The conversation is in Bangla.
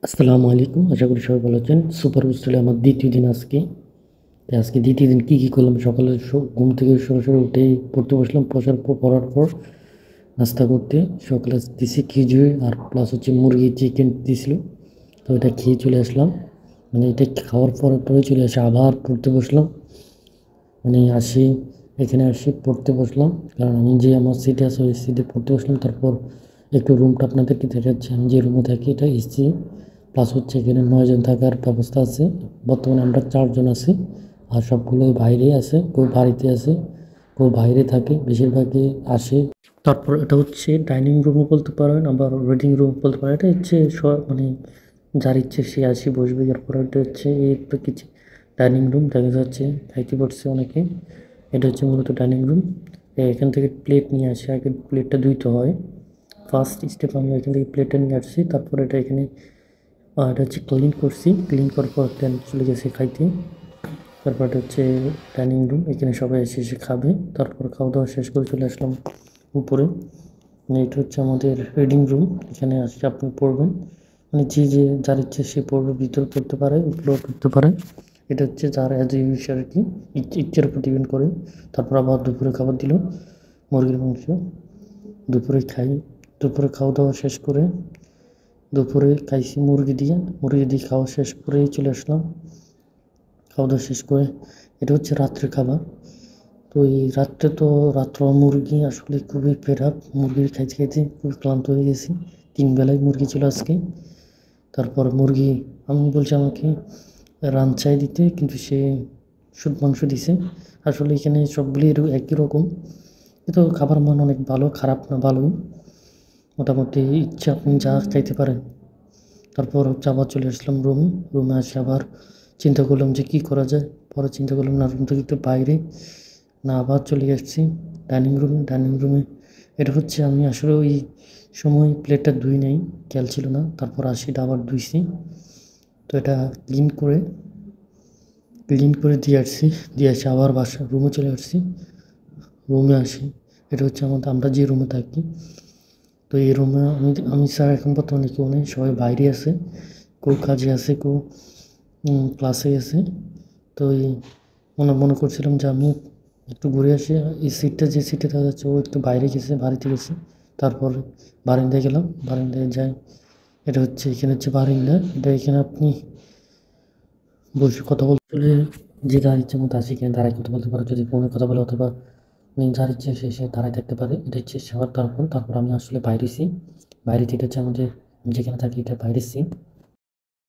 আসসালামু আলাইকুম। আশা করি সবাই ভালো আছেন। সুপার হোস্টেলে আমার দ্বিতীয় দিন আজকে। আজকে দ্বিতীয় দিন কী করলাম, সকালে ঘুম থেকে সরাসরি উঠেই পড়তে বসলাম। পড়ার পর নাস্তা করতে সকালে দিছি খিচুড়ি আর প্লাস হচ্ছে মুরগি চিকেন দিছিল। তো এটা খেয়ে চলে আসলাম। মানে এটা খাওয়ার পরে চলে আসে আবার পড়তে বসলাম। মানে এখানে আসি পড়তে বসলাম, কারণ আমি যে আমার সিটে আছে ওই সিটে পড়তে বসলাম। তারপর একটু রুমটা আপনাদেরকে দেখাচ্ছি। আমি যে রুমে থাকি এটা এসি, প্লাস হচ্ছে এখানে 9 জন থাকার ব্যবস্থা আছে। বর্তমানে আমরা 4 জন আছি, আর সবগুলোই বাইরে আছে, কেউ বাড়িতে আছে, কেউ বাইরে থাকে, বেশিরভাগই আসে। তারপর এটা হচ্ছে ডাইনিং রুমও বলতে পারেন, আবার রিডিং রুম বলতে পারেন। এটা হচ্ছে মানে যার ইচ্ছে সে আসি বসবে। এরপর এটা হচ্ছে এই তো কিছু ডাইনিং রুম দেখা যাচ্ছে, খাইতে পারছে অনেকে। এটা হচ্ছে মূলত ডাইনিং রুম। এখান থেকে প্লেট নিয়ে আসে, আগে প্লেটটা ধুইতে হয়। ফার্স্ট স্টেপ আমি এখান থেকে প্লেটটা নিয়ে আসছি। তারপর এটা এখানে এটা হচ্ছে ক্লিন করছি, ক্লিন করার পর দেন চলে গেছে খাইতে। তারপর এটা হচ্ছে ডাইনিং রুম, এখানে সবাই এসে খাবে। তারপর খাওয়া দাওয়া শেষ করে চলে আসলাম উপরে। মানে এটা হচ্ছে আমাদের রিডিং রুম, এখানে আসলে আপনি পড়বেন। মানে যে যার ইচ্ছে সে পড়বে, ভিতরে পড়তে পারে, উপরেও পড়তে পারে। এটা হচ্ছে যার অ্যাজ ইউজ আর কি, ইচ্ছার উপর ডিপেন্ড করে। তারপর আবার দুপুরে খাবার দিল, মুরগির মাংস। দুপুরে খাই, দুপুরে খাওয়া দাওয়া শেষ করে দুপুরে খাইছি মুরগি দিয়ে খাওয়া শেষ করেই চলে আসলাম। খাওয়া দাওয়া শেষ করে এটা হচ্ছে রাত্রের খাবার। তো এই রাত্র মুরগি আসলে খুবই পেট আপ, মুরগির খাইতে খাইতে খুবই ক্লান্ত হয়ে গেছি। 3 বেলায় মুরগি ছিল আজকে। তারপর মুরগি আমি বলছি আমাকে রাঞ্চাই দিতে, কিন্তু সে শুধু মাংস দিছে। আসলে এখানে সবগুলি একই রকম, কিন্তু খাবার মান অনেক ভালো, খারাপ না, ভালোই মোটামুটি। ইচ্ছা আপনি যা চাইতে পারেন। তারপর হচ্ছে আবার চলে আসলাম রুমে। রুমে আসে আবার চিন্তা করলাম যে কী করা যায়। পরে চিন্তা করলাম না, রুম থেকে একটু বাইরে না, আবার চলে যাচ্ছি ডাইনিং রুমে। এটা হচ্ছে আমি আসলে ওই সময় প্লেটটা ধুই নাই, খেয়াল ছিল না। তারপর আসি, এটা আবার ধুইছি। তো এটা ক্লিন করে দিয়ে আসি আবার রুমে চলে আসছি। রুমে আসি, এটা হচ্ছে আমরা যে রুমে থাকি। তো এই রুমে আমি স্যার এখন বর্তমানে কেউ নেই, সবাই বাইরে আছে। কেউ কাজে আছে, কেউ ক্লাসে আছে। তো এই মনে করছিলাম যে আমি একটু ঘুরে আসি। এই যে সিটে দেখা যাচ্ছে ও একটু বাইরে গেছে, বাড়িতে গেছে। তারপর বারান্দায় গেলাম, বারান্দায় যাই। এখানে হচ্ছে বারান্দা। এখানে আপনি বসে কথা বলতে হলে যে যার ইচ্ছে মতো আসি, এখানে দাঁড়ায় কথা বলতে পারো। যদি ফোনে কথা বলে, অথবা যার ইচ্ছে সে দাঁড়ায় থাকতে পারে। এটা হচ্ছে সবার। তারপর আমি আসলে বাইরেছি। বাইরে এটা হচ্ছে আমি যেখানে থাকি এটা বাইরেছি।